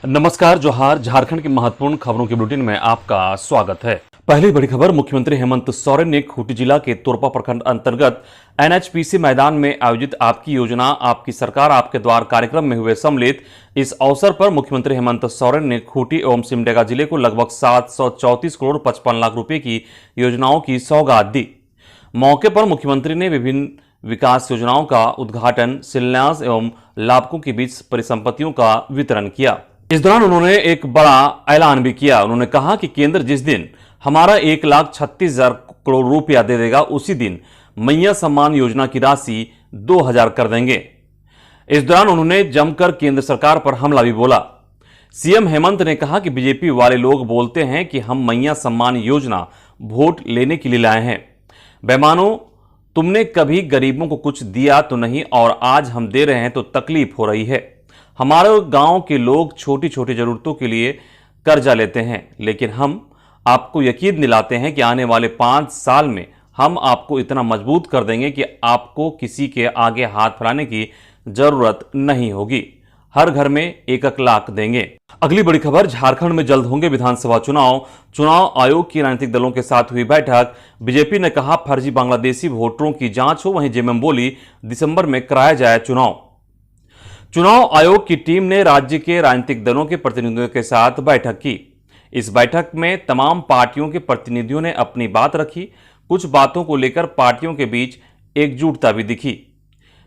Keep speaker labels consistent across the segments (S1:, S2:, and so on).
S1: नमस्कार, जोहार। झारखंड की महत्वपूर्ण खबरों के बुलेटिन में आपका स्वागत है। पहली बड़ी खबर, मुख्यमंत्री हेमंत सोरेन ने खूंटी जिला के तोरपा प्रखंड अंतर्गत एनएचपीसी मैदान में आयोजित आपकी योजना आपकी सरकार आपके द्वार कार्यक्रम में हुए सम्मिलित। इस अवसर पर मुख्यमंत्री हेमंत सोरेन ने खूंटी एवं सिमडेगा जिले को लगभग 734 करोड़ 55 लाख रुपए की योजनाओं की सौगात दी। मौके पर मुख्यमंत्री ने विभिन्न विकास योजनाओं का उद्घाटन, शिलान्यास एवं लाभुकों के बीच परिसंपत्तियों का वितरण किया। इस दौरान उन्होंने एक बड़ा ऐलान भी किया। उन्होंने कहा कि केंद्र जिस दिन हमारा 1,36,000 करोड़ रुपया दे देगा, उसी दिन मैया सम्मान योजना की राशि 2,000 कर देंगे। इस दौरान उन्होंने जमकर केंद्र सरकार पर हमला भी बोला। सीएम हेमंत ने कहा कि बीजेपी वाले लोग बोलते हैं कि हम मैया सम्मान योजना वोट लेने के लिए लाए हैं। बेईमानों, तुमने कभी गरीबों को कुछ दिया तो नहीं, और आज हम दे रहे हैं तो तकलीफ हो रही है। हमारे गांव के लोग छोटी छोटी जरूरतों के लिए कर्जा लेते हैं, लेकिन हम आपको यकीन दिलाते हैं कि आने वाले 5 साल में हम आपको इतना मजबूत कर देंगे कि आपको किसी के आगे हाथ फैलाने की जरूरत नहीं होगी। हर घर में 1-1 लाख देंगे। अगली बड़ी खबर, झारखंड में जल्द होंगे विधानसभा चुनाव आयोग की राजनीतिक दलों के साथ हुई बैठक। बीजेपी ने कहा फर्जी बांग्लादेशी वोटरों की जांच हो, वहीं जेएमएम बोली दिसंबर में कराया जाए चुनाव आयोग की टीम ने राज्य के राजनीतिक दलों के प्रतिनिधियों के साथ बैठक की। इस बैठक में तमाम पार्टियों के प्रतिनिधियों ने अपनी बात रखी। कुछ बातों को लेकर पार्टियों के बीच एकजुटता भी दिखी।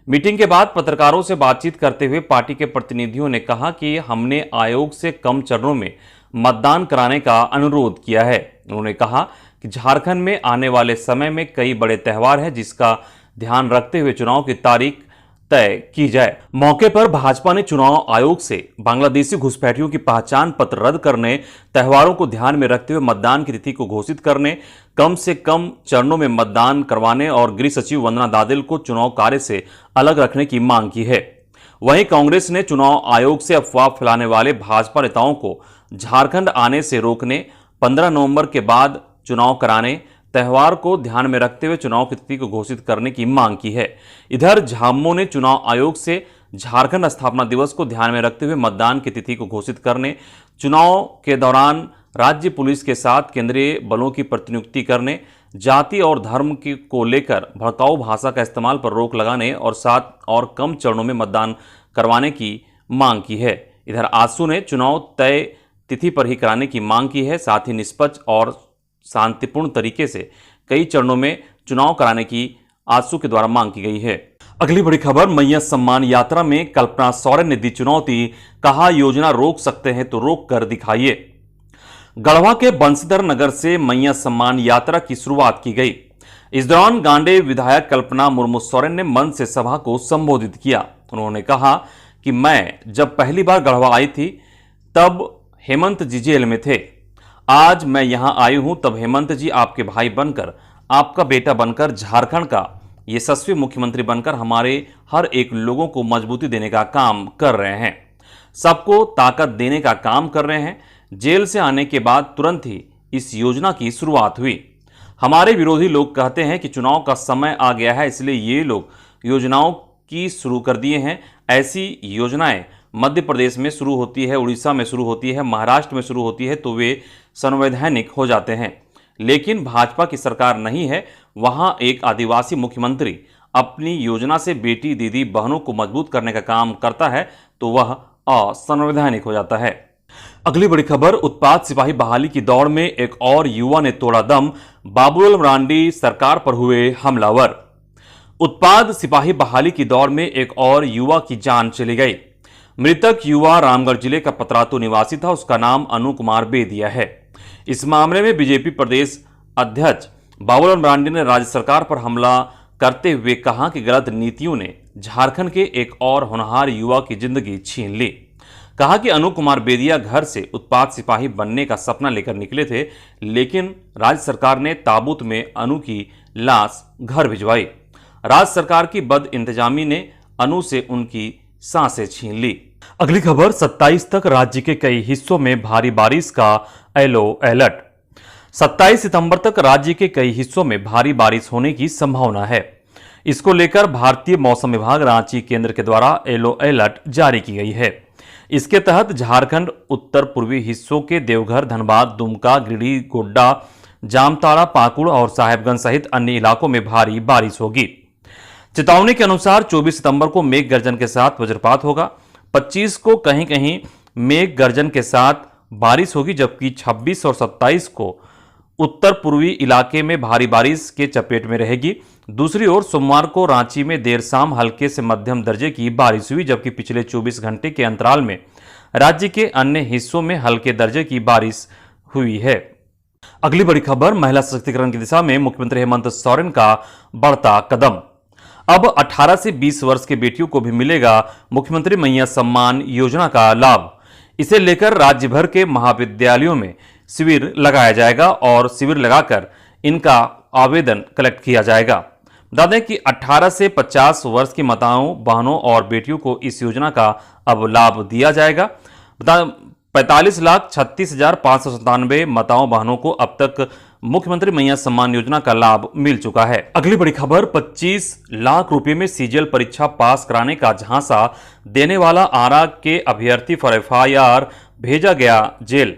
S1: मीटिंग के बाद पत्रकारों से बातचीत करते हुए पार्टी के प्रतिनिधियों ने कहा कि हमने आयोग से कम चरणों में मतदान कराने का अनुरोध किया है। उन्होंने कहा कि झारखंड में आने वाले समय में कई बड़े त्योहार हैं, जिसका ध्यान रखते हुए चुनाव की तारीख तय की जाए। मौके पर भाजपा ने चुनाव आयोग से बांग्लादेशी घुसपैठियों की पहचान पत्र रद्द करने, त्योहारों को ध्यान में रखते हुए मतदान की तिथि को घोषित करने, कम से कम चरणों में मतदान करवाने और गृह सचिव वंदना दादिल को चुनाव कार्य से अलग रखने की मांग की है। वहीं कांग्रेस ने चुनाव आयोग से अफवाह फैलाने वाले भाजपा नेताओं को झारखंड आने से रोकने, 15 नवंबर के बाद चुनाव कराने, त्योहार को ध्यान में रखते हुए चुनाव की तिथि को घोषित करने की मांग की है। इधर झामुमो ने चुनाव आयोग से झारखंड स्थापना दिवस को ध्यान में रखते हुए मतदान की तिथि को घोषित करने, चुनाव के दौरान राज्य पुलिस के साथ केंद्रीय बलों की प्रतिनियुक्ति करने, जाति और धर्म को लेकर भड़काऊ भाषा का इस्तेमाल पर रोक लगाने और 7 और कम चरणों में मतदान करवाने की मांग की है। इधर आजसू ने चुनाव तय तिथि पर ही कराने की मांग की है। साथ ही निष्पक्ष और शांतिपूर्ण तरीके से कई चरणों में चुनाव कराने की आजसू के द्वारा मांग की गई है। अगली बड़ी खबर, मैया सम्मान यात्रा में कल्पना सोरेन ने दी चुनौती, कहा योजना रोक सकते हैं तो रोक कर दिखाइए। गढ़वा के बंशीधर नगर से मैया सम्मान यात्रा की शुरुआत की गई। इस दौरान गांडे विधायक कल्पना मुर्मू सोरेन ने मंच से सभा को संबोधित किया। उन्होंने कहा कि मैं जब पहली बार गढ़वा आई थी तब हेमंत जी जेल में थे। आज मैं यहां आई हूं तब हेमंत जी आपके भाई बनकर, आपका बेटा बनकर, झारखंड का यशस्वी मुख्यमंत्री बनकर हमारे हर एक लोगों को मजबूती देने का काम कर रहे हैं, सबको ताकत देने का काम कर रहे हैं। जेल से आने के बाद तुरंत ही इस योजना की शुरुआत हुई। हमारे विरोधी लोग कहते हैं कि चुनाव का समय आ गया है, इसलिए ये लोग योजनाओं की शुरू कर दिए हैं। ऐसी योजनाएं मध्य प्रदेश में शुरू होती है, उड़ीसा में शुरू होती है, महाराष्ट्र में शुरू होती है तो वे संवैधानिक हो जाते हैं। लेकिन भाजपा की सरकार नहीं है, वहां एक आदिवासी मुख्यमंत्री अपनी योजना से बेटी, दीदी, बहनों को मजबूत करने का काम करता है तो वह असंवैधानिक हो जाता है। अगली बड़ी खबर, उत्पाद सिपाही बहाली की दौड़ में एक और युवा ने तोड़ा दम, बाबूलाल मरांडी सरकार पर हुए हमलावर। उत्पाद सिपाही बहाली की दौड़ में एक और युवा की जान चली गई। मृतक युवा रामगढ़ जिले का पतरातू निवासी था। उसका नाम अनु कुमार बेदिया है। इस मामले में बीजेपी प्रदेश अध्यक्ष बाबूलाल मरांडी ने राज्य सरकार पर हमला करते हुए कहा कि गलत नीतियों ने झारखंड के एक और होनहार युवा की जिंदगी छीन ली। कहा कि अनु कुमार बेदिया घर से उत्पाद सिपाही बनने का सपना लेकर निकले थे, लेकिन राज्य सरकार ने ताबूत में अनु की लाश घर भिजवाई। राज्य सरकार की बदइंतजामी ने अनु से उनकी सांसें छीन ली। अगली खबर, 27 तक राज्य के कई हिस्सों में भारी बारिश का येलो अलर्ट। 27 सितंबर तक राज्य के कई हिस्सों में भारी बारिश होने की संभावना है। इसको लेकर भारतीय मौसम विभाग रांची केंद्र के द्वारा येलो अलर्ट जारी की गई है। इसके तहत झारखंड उत्तर पूर्वी हिस्सों के देवघर, धनबाद, दुमका, गिरिडीह, गोड्डा, जामताड़ा, पाकुड़ और साहेबगंज सहित अन्य इलाकों में भारी बारिश होगी। चेतावनी के अनुसार 24 सितंबर को मेघ गर्जन के साथ वज्रपात होगा। 25 को कहीं कहीं मेघ गर्जन के साथ बारिश होगी, जबकि 26 और 27 को उत्तर पूर्वी इलाके में भारी बारिश के चपेट में रहेगी। दूसरी ओर सोमवार को रांची में देर शाम हल्के से मध्यम दर्जे की बारिश हुई, जबकि पिछले 24 घंटे के अंतराल में राज्य के अन्य हिस्सों में हल्के दर्जे की बारिश हुई है। अगली बड़ी खबर, महिला सशक्तिकरण की दिशा में मुख्यमंत्री हेमंत सोरेन का बढ़ता कदम। अब 18 से 20 वर्ष की बेटियों को भी मिलेगा मुख्यमंत्री मैया सम्मान योजना का लाभ। इसे लेकर राज्य भर के महाविद्यालयों में शिविर लगाया जाएगा और शिविर लगाकर इनका आवेदन कलेक्ट किया जाएगा। बता दें कि 18 से 50 वर्ष की माताओं, बहनों और बेटियों को इस योजना का अब लाभ दिया जाएगा। 45,36,597 माताओं बहनों को अब तक मुख्यमंत्री मैया सम्मान योजना का लाभ मिल चुका है। अगली बड़ी खबर, 25 लाख रुपए में सीजीएल परीक्षा पास कराने का झांसा देने वाला आरा के अभ्यर्थी पर एफआईआर भेजा गया जेल।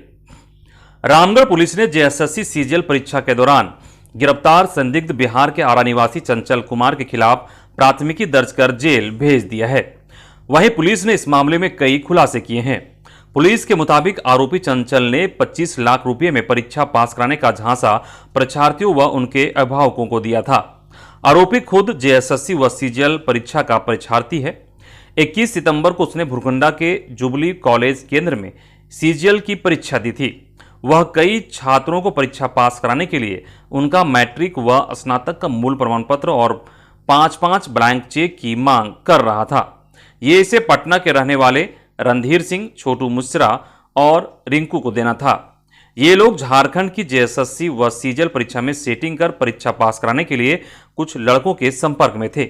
S1: रामगढ़ पुलिस ने जेएसएससी सीजीएल परीक्षा के दौरान गिरफ्तार संदिग्ध बिहार के आरा निवासी चंचल कुमार के खिलाफ प्राथमिकी दर्ज कर जेल भेज दिया है। वहीं पुलिस ने इस मामले में कई खुलासे किए हैं। पुलिस के मुताबिक आरोपी चंचल ने 25 लाख रुपए में परीक्षा पास कराने का झांसा परीक्षार्थियों व उनके अभिभावकों को दिया था। आरोपी खुद जेएसएससी व सीजीएल परीक्षा का परीक्षार्थी है। 21 सितंबर को उसने भुरकुंडा के जुबली कॉलेज केंद्र में सीजीएल की परीक्षा दी थी। वह कई छात्रों को परीक्षा पास कराने के लिए उनका मैट्रिक व स्नातक का मूल प्रमाण पत्र और 5-5 ब्लैंक चेक की मांग कर रहा था। ये इसे पटना के रहने वाले रणधीर सिंह, छोटू मिश्रा और रिंकू को देना था। ये लोग झारखंड की जेएसएससी व सीजीएल परीक्षा में सेटिंग कर परीक्षा पास कराने के लिए कुछ लड़कों के संपर्क में थे।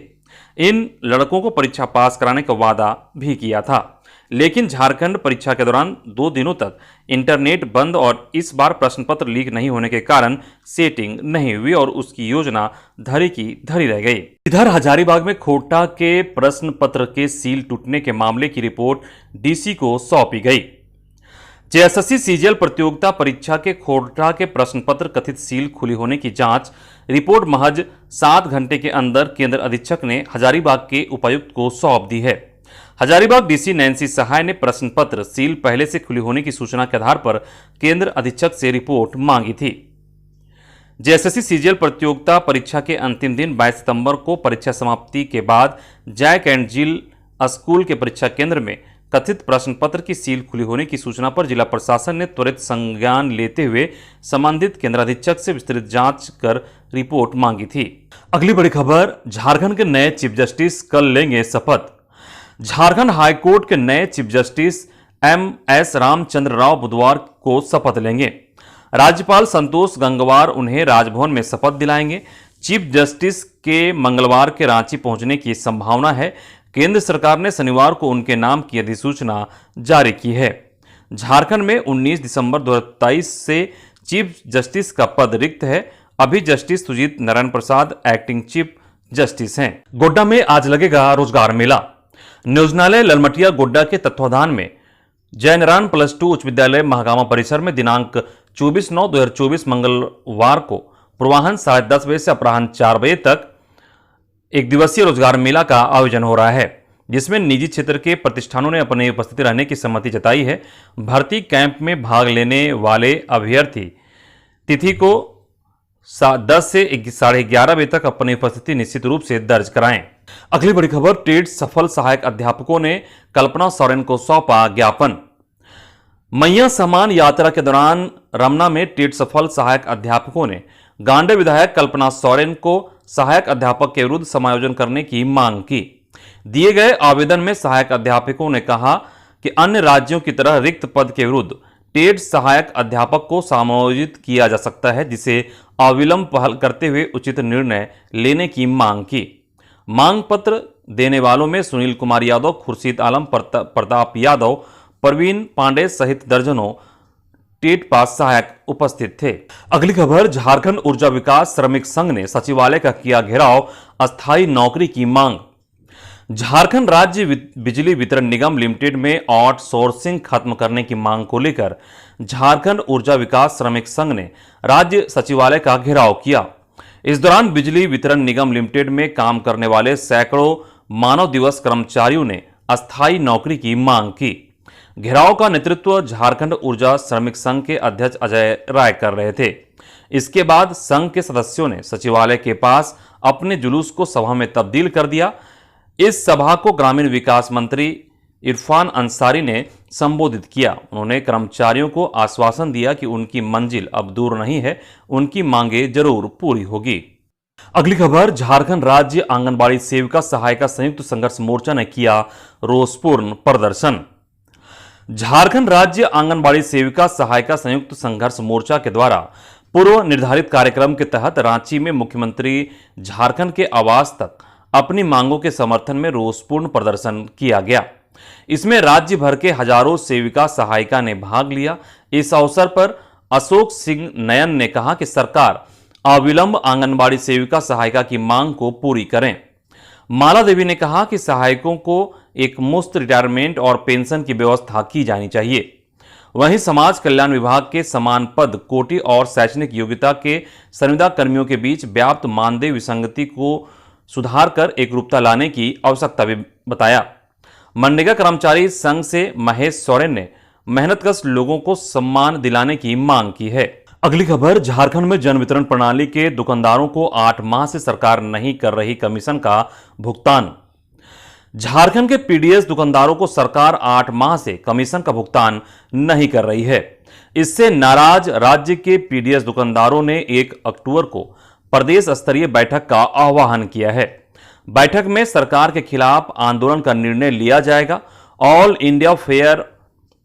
S1: इन लड़कों को परीक्षा पास कराने का वादा भी किया था, लेकिन झारखंड परीक्षा के दौरान 2 दिनों तक इंटरनेट बंद और इस बार प्रश्न पत्र लीक नहीं होने के कारण सेटिंग नहीं हुई और उसकी योजना धरी की धरी रह गई। इधर हजारीबाग में खोटा के प्रश्न पत्र के सील टूटने के मामले की रिपोर्ट डीसी को सौंपी गई। जेएसएससी सीजीएल प्रतियोगिता परीक्षा के खोटा के प्रश्न पत्र कथित सील खुली होने की जांच रिपोर्ट महज 7 घंटे के अंदर केंद्र अधीक्षक ने हजारीबाग के उपायुक्त को सौंप दी है। हजारीबाग डीसी नैन्सी सहाय ने प्रश्न पत्र सील पहले से खुली होने की सूचना के आधार पर केंद्र अधीक्षक से रिपोर्ट मांगी थी। जेएसएससी सीजीएल प्रतियोगिता परीक्षा के अंतिम दिन 22 सितंबर को परीक्षा समाप्ति के बाद जैक एंड जिल स्कूल के परीक्षा केंद्र में कथित प्रश्न पत्र की सील खुली होने की सूचना पर जिला प्रशासन ने त्वरित संज्ञान लेते हुए संबंधित केंद्राधीक्षक से विस्तृत जांच कर रिपोर्ट मांगी थी। अगली बड़ी खबर, झारखंड के नए चीफ जस्टिस कल लेंगे शपथ। झारखंड हाईकोर्ट के नए chief justice MS Ramchandra Rao बुधवार को शपथ लेंगे। राज्यपाल संतोष गंगवार उन्हें राजभवन में शपथ दिलाएंगे। चीफ जस्टिस के मंगलवार के रांची पहुंचने की संभावना है। केंद्र सरकार ने शनिवार को उनके नाम की अधिसूचना जारी की है। झारखंड में 19 दिसंबर 2023 से चीफ जस्टिस का पद रिक्त है। अभी justice Sujit Narayan Prasad acting chief justice हैं। गोड्डा में आज लगेगा रोजगार मेला। नियोजनालय ललमटिया गोड्डा के तत्वाधान में जयनारायण +2 उच्च विद्यालय महागामा परिसर में दिनांक 24/9/2024 मंगलवार को पूर्वाह्न 10:30 बजे से अपराह्न 4 बजे तक एक दिवसीय रोजगार मेला का आयोजन हो रहा है, जिसमें निजी क्षेत्र के प्रतिष्ठानों ने अपनी उपस्थिति रहने की सहमति जताई है। भर्ती कैंप में भाग लेने वाले अभ्यर्थी तिथि को 10 से 11:30 बजे तक अपनी उपस्थिति निश्चित रूप से दर्ज कराएं। अगली बड़ी खबर, टेट सफल सहायक अध्यापकों ने कल्पना सोरेन को सौंपा ज्ञापन। मैया सम्मान यात्रा के दौरान रमना में टेट सफल सहायक अध्यापकों ने गांडे विधायक कल्पना सोरेन को सहायक अध्यापक के विरुद्ध समायोजन करने की मांग की। दिए गए आवेदन में सहायक अध्यापकों ने कहा कि अन्य राज्यों की तरह रिक्त पद के विरुद्ध टेट सहायक अध्यापक को समायोजित किया जा सकता है, जिसे अविलंब पहल करते हुए उचित निर्णय लेने की मांग की। मांग पत्र देने वालों में सुनील कुमार यादव, खुर्शीद आलम, प्रताप यादव, प्रवीण पांडे सहित दर्जनों टेट पास सहायक उपस्थित थे। अगली खबर, झारखंड ऊर्जा विकास श्रमिक संघ ने सचिवालय का किया घेराव, अस्थायी नौकरी की मांग। झारखंड राज्य बिजली वितरण निगम लिमिटेड में आउटसोर्सिंग खत्म करने की मांग को लेकर झारखंड ऊर्जा विकास श्रमिक संघ ने राज्य सचिवालय का घेराव किया। इस दौरान बिजली वितरण निगम लिमिटेड में काम करने वाले सैकड़ों मानव दिवस कर्मचारियों ने अस्थायी नौकरी की मांग की। घेराव का नेतृत्व झारखंड ऊर्जा श्रमिक संघ के अध्यक्ष अजय राय कर रहे थे। इसके बाद संघ के सदस्यों ने सचिवालय के पास अपने जुलूस को सभा में तब्दील कर दिया। इस सभा को ग्रामीण विकास मंत्री इरफान अंसारी ने संबोधित किया। उन्होंने कर्मचारियों को आश्वासन दिया कि उनकी मंजिल अब दूर नहीं है, उनकी मांगे जरूर पूरी होगी। अगली खबर, झारखंड राज्य आंगनबाड़ी सेविका सहायिका संयुक्त संघर्ष मोर्चा ने किया रोषपूर्ण प्रदर्शन। झारखंड राज्य आंगनबाड़ी सेविका सहायिका संयुक्त संघर्ष मोर्चा के द्वारा पूर्व निर्धारित कार्यक्रम के तहत रांची में मुख्यमंत्री झारखंड के आवास तक अपनी मांगों के समर्थन में रोषपूर्ण प्रदर्शन किया गया। इसमें राज्य भर के हजारों सेविका सहायिका ने भाग लिया। इस अवसर पर अशोक सिंह नयन ने कहा कि सरकार अविलंब आंगनबाड़ी सेविका सहायिका की मांग को पूरी करें। माला देवी ने कहा कि सहायकों को एक मुफ्त रिटायरमेंट और पेंशन की व्यवस्था की जानी चाहिए। वहीं समाज कल्याण विभाग के समान पद, कोटि और शैक्षणिक योग्यता के संविदा कर्मियों के बीच व्याप्त मानदेय विसंगति को सुधार कर एकरूपता लाने की आवश्यकता भी बताया। मनरेगा कर्मचारी संघ से महेश सोरेन ने मेहनतकश लोगों को सम्मान दिलाने की मांग की है। अगली खबर, झारखंड में जन वितरण प्रणाली के दुकानदारों को 8 माह से सरकार नहीं कर रही कमीशन का भुगतान। झारखंड के पीडीएस दुकानदारों को सरकार 8 माह से कमीशन का भुगतान नहीं कर रही है। इससे नाराज राज्य के पीडीएस दुकानदारों ने 1 अक्टूबर को प्रदेश स्तरीय बैठक का आह्वान किया है। बैठक में सरकार के खिलाफ आंदोलन का निर्णय लिया जाएगा। All India fair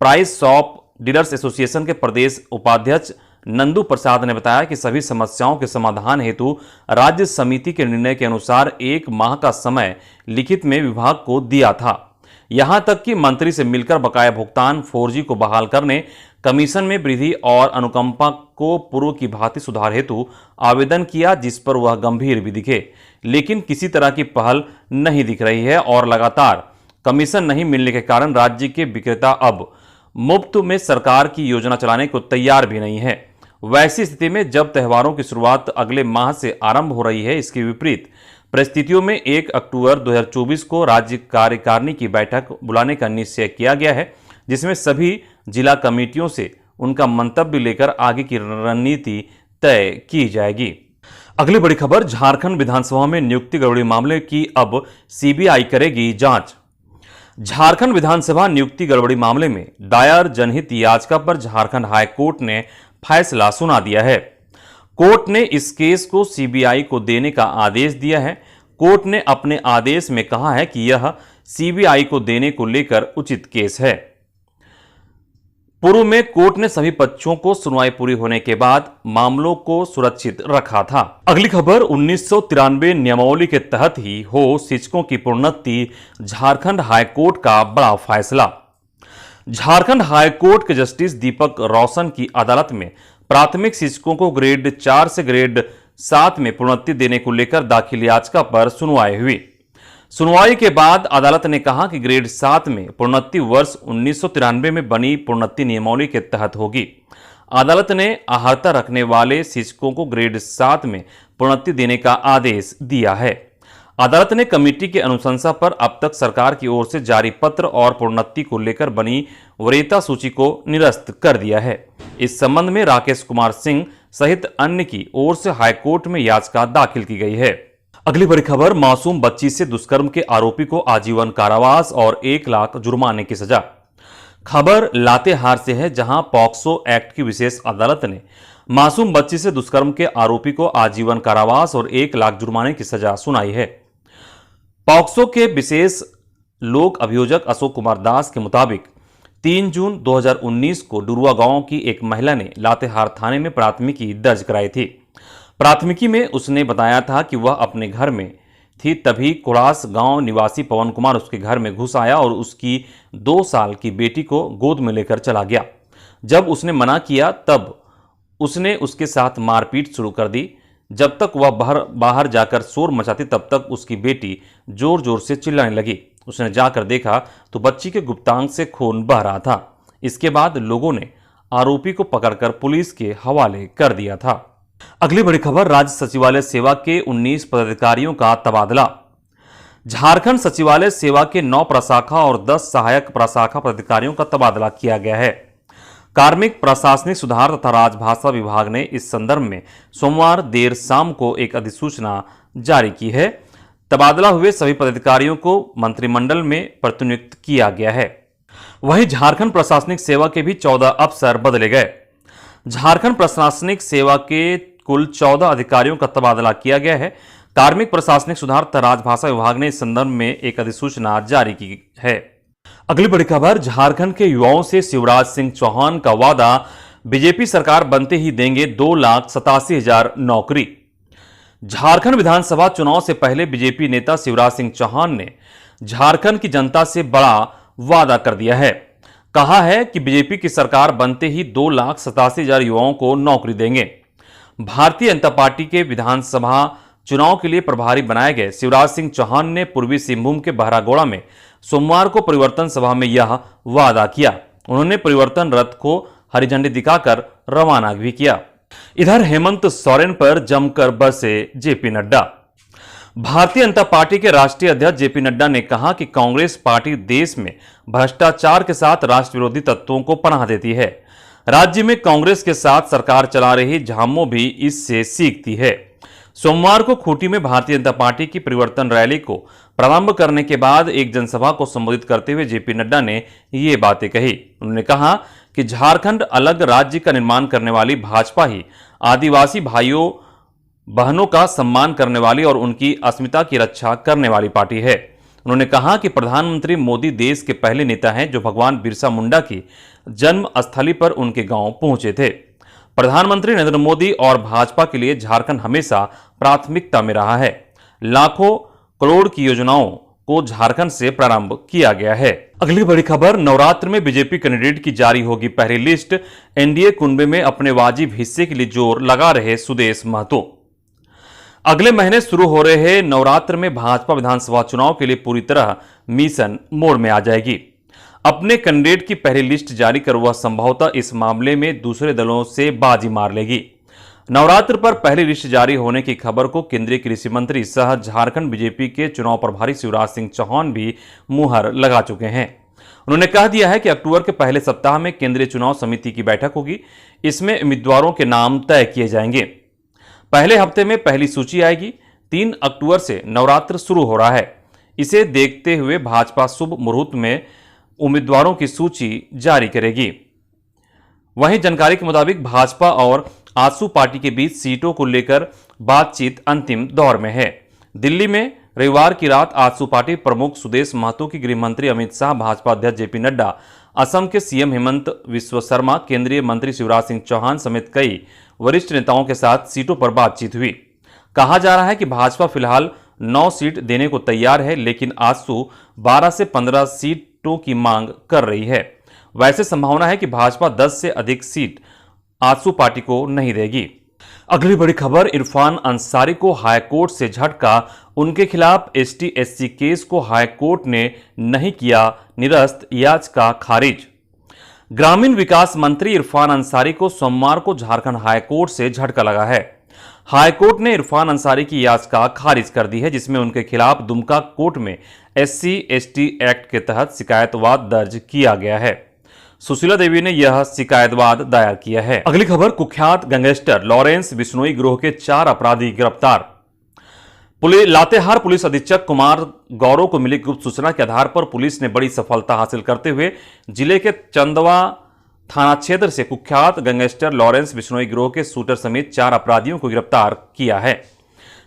S1: price shop dealers association के प्रदेश उपाध्यक्ष नंदू प्रसाद ने बताया कि सभी समस्याओं के समाधान हेतु राज्य समिति के निर्णय के अनुसार 1 माह का समय लिखित में विभाग को दिया था। यहां तक कि मंत्री से मिलकर बकाया भुगतान, 4G को बहाल करने, कमीशन में वृद्धि और अनुकंपा को पूर्व की भांति सुधार हेतु आवेदन किया, जिस पर वह गंभीर भी दिखे। लेकिन किसी तरह की पहल नहीं दिख रही है और लगातार कमीशन नहीं मिलने के कारण राज्य के विक्रेता अब मुफ्त में सरकार की योजना चलाने को तैयार भी नहीं है। वैसी स्थिति में जब त्योहारों की शुरुआत अगले माह से आरंभ हो रही है, इसके विपरीत परिस्थितियों में 1 अक्टूबर 2024 को राज्य कार्यकारिणी की बैठक बुलाने का निश्चय किया गया है, जिसमें सभी जिला कमेटियों से उनका मंतव्य लेकर आगे की रणनीति तय की जाएगी। अगली बड़ी खबर, झारखंड विधानसभा में नियुक्ति गड़बड़ी मामले की अब सीबीआई करेगी जांच। झारखंड विधानसभा नियुक्ति गड़बड़ी मामले में दायर जनहित याचिका पर झारखंड हाई कोर्ट ने फैसला सुना दिया है। कोर्ट ने इस केस को सीबीआई को देने का आदेश दिया है। कोर्ट ने अपने आदेश में कहा है कि यह सीबीआई को देने को लेकर उचित केस है। पूर्व में कोर्ट ने सभी पक्षों को सुनवाई पूरी होने के बाद मामलों को सुरक्षित रखा था। अगली खबर, 1993 नियमावली के तहत ही हो शिक्षकों की प्रोन्नति, झारखंड हाईकोर्ट का बड़ा फैसला। झारखंड हाईकोर्ट के जस्टिस दीपक रोशन की अदालत में प्राथमिक शिक्षकों को ग्रेड 4 से ग्रेड 7 में प्रोन्नति देने को लेकर दाखिल याचिका पर सुनवाई हुई। सुनवाई के बाद अदालत ने कहा कि ग्रेड 7 में प्रोन्नति वर्ष 1993 में बनी प्रोन्नति नियमावली के तहत होगी। अदालत ने अहर्ता रखने वाले शिक्षकों को ग्रेड 7 में प्रोन्नति देने का आदेश दिया है। अदालत ने कमेटी के अनुशंसा पर अब तक सरकार की ओर से जारी पत्र और प्रोन्नति को लेकर बनी वरीयता सूची को निरस्त कर दिया है। इस संबंध में राकेश कुमार सिंह सहित अन्य की ओर से हाईकोर्ट में याचिका दाखिल की गई है। अगली बड़ी खबर, मासूम बच्ची से दुष्कर्म के आरोपी को आजीवन कारावास और 1 लाख जुर्माने की सजा। खबर लातेहार से है, जहां पॉक्सो एक्ट की विशेष अदालत ने मासूम बच्ची से दुष्कर्म के आरोपी को आजीवन कारावास और 1 लाख जुर्माने की सजा सुनाई है। पॉक्सो के विशेष लोक अभियोजक अशोक कुमार दास के मुताबिक 3 जून 2019 को डुरुआ गांव की एक महिला ने लातेहार थाने में प्राथमिकी दर्ज कराई थी। प्राथमिकी में उसने बताया था कि वह अपने घर में थी, तभी कुरास गांव निवासी पवन कुमार उसके घर में घुस आया और उसकी 2 साल की बेटी को गोद में लेकर चला गया। जब उसने मना किया तब उसने उसके साथ मारपीट शुरू कर दी। जब तक वह बाहर जाकर शोर मचाती तब तक उसकी बेटी जोर जोर से चिल्लाने लगी। उसने जाकर देखा तो बच्ची के गुप्तांग से खून बह रहा था। इसके बाद लोगों ने आरोपी को पकड़कर पुलिस के हवाले कर दिया था। अगली बड़ी खबर, राज्य सचिवालय सेवा के 19 पदाधिकारियों का तबादला। झारखंड सचिवालय सेवा के 9 प्रशाखा और 10 सहायक प्रशाखा पदाधिकारियों का तबादला किया गया है। कार्मिक प्रशासनिक सुधार तथा राजभाषा विभाग ने इस संदर्भ में सोमवार देर शाम को एक अधिसूचना जारी की है। तबादला हुए सभी पदाधिकारियों को मंत्रिमंडल में प्रतिनियुक्त किया गया है। वहीं झारखंड प्रशासनिक सेवा के भी 14 अफसर बदले गए। झारखंड प्रशासनिक सेवा के कुल 14 अधिकारियों का तबादला किया गया है। कार्मिक प्रशासनिक सुधार तथा राजभाषा विभाग ने इस संदर्भ में एक अधिसूचना जारी की है। अगली बड़ी खबर, झारखंड के युवाओं से शिवराज सिंह चौहान का वादा, बीजेपी सरकार बनते ही देंगे 2,87,000 नौकरी। झारखंड विधानसभा चुनाव से पहले बीजेपी नेता शिवराज सिंह चौहान ने झारखंड की जनता से बड़ा वादा कर दिया है। कहा है कि बीजेपी की सरकार बनते ही 2,87,000 युवाओं को नौकरी देंगे। भारतीय जनता पार्टी के विधानसभा चुनाव के लिए प्रभारी बनाए गए शिवराज सिंह चौहान ने पूर्वी सिंहभूम के बहरागोड़ा में सोमवार को परिवर्तन सभा में यह वादा किया। उन्होंने परिवर्तन रथ को हरी झंडी दिखाकर रवाना भी किया। इधर हेमंत सोरेन पर जमकर बरसे जेपी नड्डा। भारतीय जनता पार्टी के राष्ट्रीय अध्यक्ष जेपी नड्डा ने कहा कि कांग्रेस पार्टी देश में भ्रष्टाचार के साथ राष्ट्र विरोधी तत्वों को पनाह देती है। राज्य में कांग्रेस के साथ सरकार चला रही झामो भी इससे सीखती है। सोमवार को खूंटी में भारतीय जनता पार्टी की परिवर्तन रैली को प्रारंभ करने के बाद एक जनसभा को संबोधित करते हुए जेपी नड्डा ने ये बातें कही। उन्होंने कहा कि झारखंड अलग राज्य का निर्माण करने वाली भाजपा ही आदिवासी भाइयों बहनों का सम्मान करने वाली और उनकी अस्मिता की रक्षा करने वाली पार्टी है। उन्होंने कहा कि प्रधानमंत्री मोदी देश के पहले नेता हैं जो भगवान बिरसा मुंडा की जन्म स्थली पर उनके गांव पहुंचे थे। प्रधानमंत्री नरेंद्र मोदी और भाजपा के लिए झारखंड हमेशा प्राथमिकता में रहा है। लाखों करोड़ की योजनाओं को झारखंड से प्रारंभ किया गया है। अगली बड़ी खबर, नवरात्र में बीजेपी कैंडिडेट की जारी होगी पहली लिस्ट। एनडीए कुंभे में अपने वाजिब हिस्से के लिए जोर लगा रहे सुदेश महतो। अगले महीने शुरू हो रहे नवरात्र में भाजपा विधानसभा चुनाव के लिए पूरी तरह मिशन मोड में आ जाएगी। अपने कैंडिडेट की पहली लिस्ट जारी कर वह संभवतः इस मामले में दूसरे दलों से बाजी मार लेगी। नवरात्र पर पहली लिस्ट जारी होने की खबर को केंद्रीय कृषि मंत्री सह झारखंड बीजेपी के चुनाव प्रभारी शिवराज सिंह चौहान भी मुहर लगा चुके हैं। उन्होंने कह दिया है कि अक्टूबर के पहले सप्ताह में केंद्रीय चुनाव समिति की बैठक होगी। इसमें उम्मीदवारों के नाम तय किए जाएंगे। पहले हफ्ते में पहली सूची आएगी। 3 अक्टूबर से नवरात्र शुरू हो रहा है। इसे देखते हुए भाजपा शुभ मुहूर्त में उम्मीदवारों की सूची जारी करेगी। वहीं जानकारी के मुताबिक भाजपा और आजसू पार्टी के बीच सीटों को लेकर बातचीत अंतिम दौर में है। दिल्ली में रविवार की रात आजसू पार्टी प्रमुख सुदेश महतो की गृह मंत्री अमित शाह, भाजपा अध्यक्ष जेपी नड्डा, असम के सीएम हेमंत विश्व शर्मा, केंद्रीय मंत्री शिवराज सिंह चौहान समेत कई वरिष्ठ नेताओं के साथ सीटों पर बातचीत हुई। कहा जा रहा है कि भाजपा फिलहाल 9 सीट देने को तैयार है, लेकिन आजसू 12 से 15 सीटों की मांग कर रही है। वैसे संभावना है कि भाजपा 10 से अधिक सीट आजसू पार्टी को नहीं देगी। अगली बड़ी खबर, इरफान अंसारी को हाईकोर्ट से झटका। उनके खिलाफ एसटी/एससी केस को हाईकोर्ट ने नहीं किया निरस्त, याचिका खारिज। ग्रामीण विकास मंत्री इरफान अंसारी को सोमवार को झारखंड हाईकोर्ट से झटका लगा है। हाईकोर्ट ने इरफान अंसारी की याचिका खारिज कर दी है, जिसमें उनके खिलाफ दुमका कोर्ट में SC/ST एक्ट के तहत शिकायतवाद दर्ज किया गया है। सुशीला देवी ने यह शिकायतवाद दायर किया है। अगली खबर, कुख्यात गैंगस्टर लॉरेंस बिश्नोई गिरोह के 4 अपराधी गिरफ्तार। लातेहार पुलिस अधीक्षक कुमार गौरव को मिली गुप्त सूचना के आधार पर पुलिस ने बड़ी सफलता हासिल करते हुए जिले के चंदवा थाना क्षेत्र से कुख्यात गैंगस्टर लॉरेंस बिश्नोई गिरोह के शूटर समेत 4 अपराधियों को गिरफ्तार किया है।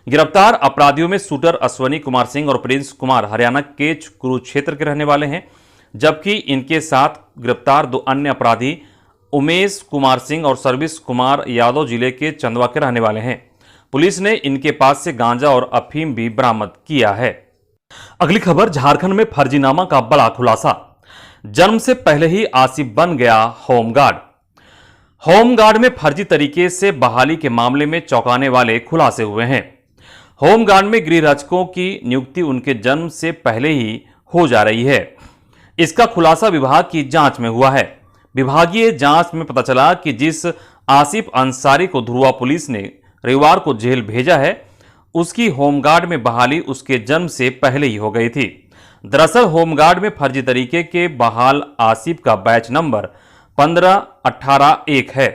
S1: गिरफ्तार अपराधियों में शूटर अश्वनी कुमार सिंह और प्रिंस कुमार हरियाणा के कुरुक्षेत्र के रहने वाले हैं, जबकि इनके साथ गिरफ्तार 2 अन्य अपराधी उमेश कुमार सिंह और सर्विस कुमार यादव जिले के चंदवा के रहने वाले हैं। पुलिस ने इनके पास से गांजा और अफीम भी बरामद किया है। अगली खबर, झारखंड में फर्जीनामा का बड़ा खुलासा। जन्म से पहले ही आसिफ बन गया होमगार्ड। होमगार्ड में फर्जी तरीके से बहाली के मामले में चौंकाने वाले खुलासे हुए हैं। होमगार्ड में गृह रक्षकों की नियुक्ति उनके जन्म से पहले ही हो जा रही है। इसका खुलासा विभाग की जांच में हुआ है। विभागीय जांच में पता चला कि जिस आसिफ अंसारी को धुरुआ पुलिस ने रविवार को जेल भेजा है, उसकी होमगार्ड में बहाली उसके जन्म से पहले ही हो गई थी। दरअसल होमगार्ड में फर्जी तरीके के बहाल आसिफ का बैच नंबर 15181 है।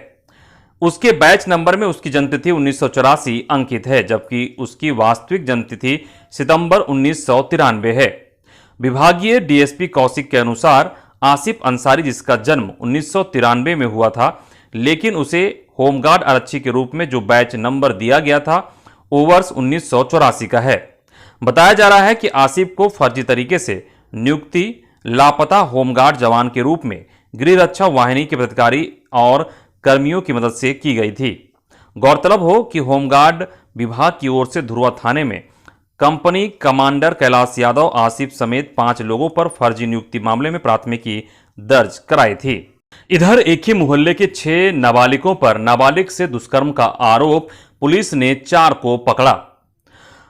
S1: उसके बैच नंबर में उसकी जन्मतिथि 1984 अंकित है, जबकि उसकी वास्तविक जन्मतिथि सितंबर 1993 है। विभागीय डीएसपी कौशिक के अनुसार आसिफ अंसारी, जिसका जन्म 1993 में हुआ था, लेकिन उसे होमगार्ड आरक्षी के रूप में जो बैच नंबर दिया गया था वो वर्ष 1984 का है। बताया जा रहा है कि आसिफ को फर्जी तरीके से नियुक्ति लापता होमगार्ड जवान के रूप में गृह रक्षा वाहिनी के अधिकारी और कर्मियों की मदद से की गई थी। गौरतलब हो कि होमगार्ड विभाग की ओर से धुरुआ थाने में कंपनी कमांडर कैलाश यादव, आसिफ समेत 5 लोगों पर फर्जी नियुक्ति मामले में प्राथमिकी दर्ज कराई थी। इधर एक ही मोहल्ले के 6 नाबालिगों पर नाबालिग से दुष्कर्म का आरोप, पुलिस ने 4 को पकड़ा।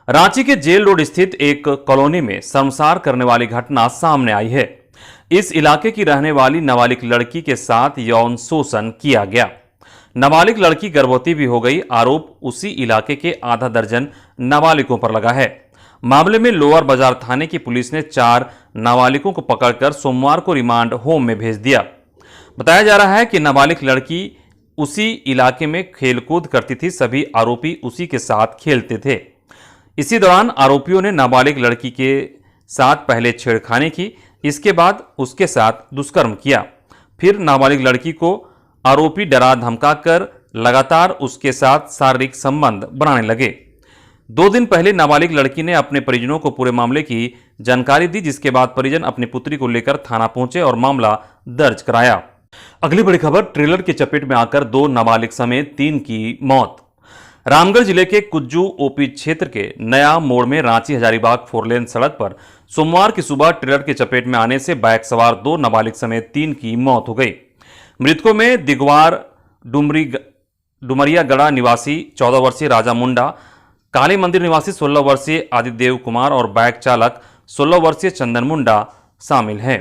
S1: रांची के जेल रोड स्थित एक कॉलोनी में शर्मसार करने वाली घटना सामने आई है। इस इलाके की रहने वाली नाबालिग लड़की के साथ यौन शोषण किया गया। नाबालिग लड़की गर्भवती भी हो गई। आरोप उसी इलाके के आधा दर्जन नाबालिगों पर लगा है। मामले में लोअर बाजार थाने की पुलिस ने 4 नाबालिगों को पकड़कर सोमवार को रिमांड होम में भेज दिया। बताया जा रहा है कि नाबालिग लड़की उसी इलाके में खेलकूद करती थी। सभी आरोपी उसी के साथ खेलते थे। इसी दौरान आरोपियों ने नाबालिग लड़की के साथ पहले छेड़खानी की, इसके बाद उसके साथ दुष्कर्म किया। फिर नाबालिग लड़की को आरोपी डरा धमकाकर लगातार उसके साथ शारीरिक संबंध बनाने लगे। 2 दिन पहले नाबालिग लड़की ने अपने परिजनों को पूरे मामले की जानकारी दी, जिसके बाद परिजन अपनी पुत्री को लेकर थाना पहुंचे और मामला दर्ज कराया। अगली बड़ी खबर, ट्रेलर की चपेट में आकर 2 नाबालिग समेत 3 की मौत। रामगढ़ जिले के कुज्जू ओपी क्षेत्र के नया मोड़ में रांची हजारीबाग 4 लेन सड़क पर सोमवार की सुबह ट्रेलर की चपेट में आने से बाइक सवार 2 नाबालिग समेत 3 की मौत हो गई। मृतकों में दिगवार डुमरिया गड़ा निवासी 14 वर्षीय राजा मुंडा, काली मंदिर निवासी 16 वर्षीय आदिदेव कुमार और बाइक चालक 16 वर्षीय चंदन मुंडा शामिल हैं।